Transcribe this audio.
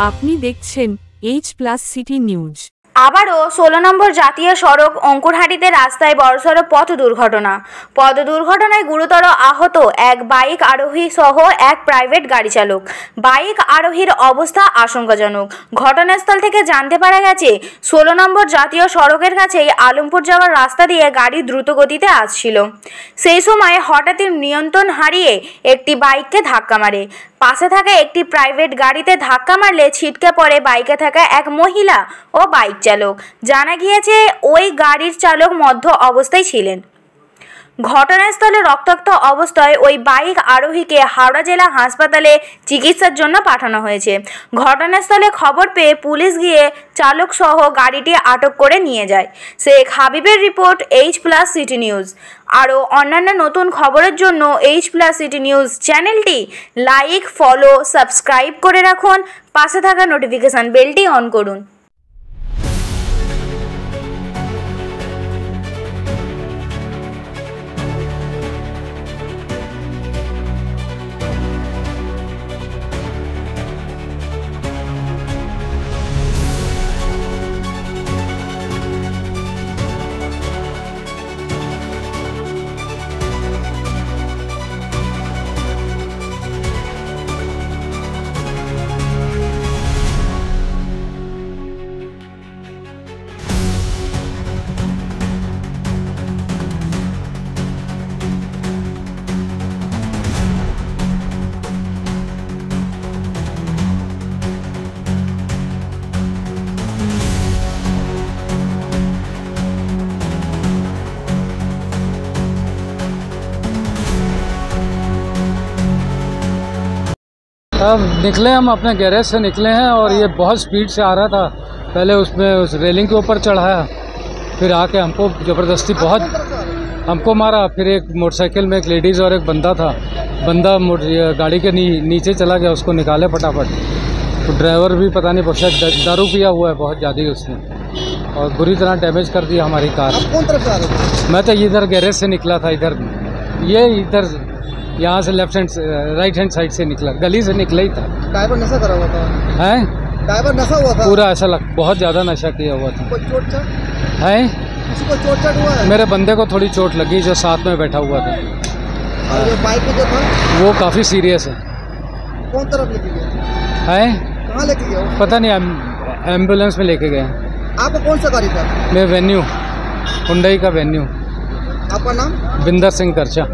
আপনি দেখছেন H+ city news. আবারও 16 নম্বর জাতীয় সড়ক অঙ্কুরহাটিতে রাস্তায় বড়সড় পথ দুর্ঘটনায় গুরুতর আহত এক বাইক আরোহী সহ এক প্রাইভেট গাড়ি চালক। বাইক আরোহীর অবস্থা আশঙ্কাজনক। ঘটনাস্থল থেকে জানতে পারা গেছে 16 নম্বর জাতীয় সড়কের কাছেই আলমপুর যাওয়ার রাস্তা দিয়ে গাড়ি দ্রুত গতিতে আসছিল। সেই সময় হঠাৎই নিয়ন্ত্রণ হারিয়ে একটি বাইককে ধাক্কা মারে। পাশে থাকা একটি প্রাইভেট গাড়িতে ধাক্কা মারলে ছিটকে পড়ে বাইকে থাকা এক মহিলা ও বাইক চালক। জানা গিয়েছে ওই গাড়ির চালক মধ্য অবস্থায় ছিলেন। ঘটনাস্থলে রক্তাক্ত অবস্থায় ওই বাইক আরোহীকে হাওড়া জেলা হাসপাতালে চিকিৎসার জন্য পাঠানো হয়েছে। ঘটনাস্থলে খবর পেয়ে পুলিশ গিয়ে চালক সহ গাড়িটি আটক করে নিয়ে যায়। শেখ হাবিবের রিপোর্ট, H+ সিটি নিউজ। আরও অন্যান্য নতুন খবরের জন্য H+ সিটি নিউজ চ্যানেলটি লাইক, ফলো, সাবস্ক্রাইব করে রাখুন। পাশে থাকা নোটিফিকেশন বেলটি অন করুন। अब निकले हम अपने गैरेज से निकले हैं और ये बहुत स्पीड से आ रहा था। पहले उसमें उस रेलिंग के ऊपर चढ़ाया, फिर आके हमको ज़बरदस्ती बहुत हमको मारा। फिर एक मोटरसाइकिल में एक लेडीज़ और एक बंदा था। बंदा गाड़ी के नीचे चला गया, उसको निकाले फटाफट। तो ड्राइवर भी पता नहीं शायद दारू पिया हुआ है बहुत ज़्यादा उसने, और बुरी तरह डैमेज कर दिया हमारी कार। आप कौन तरफ से आ रहे थे? मैं तो इधर गैरेज से निकला था, इधर यहाँ से राइट हैंड साइड से निकला, गली से निकला ही था। ड्राइवर नशा करा हुआ था? हैं? ड्राइवर नशा हुआ था? पूरा ऐसा बहुत ज़्यादा नशा किया हुआ था। कोई चोट चाट है? किसी को चोट चाट हुआ है? मेरे बंदे को थोड़ी चोट लगी जो साथ में बैठा हुआ था। और जो बाइक में जो था वो काफ़ी सीरियस है। कौन तरफ लेके गया? है? कहाँ लेके गया? पता नहीं, एम्बुलेंस में लेके गए। आपका कौन सा गाड़ी था? मैं वेन्यू, हुंडई का वेन्यू। आपका नाम? बिंदर सिंह करचा।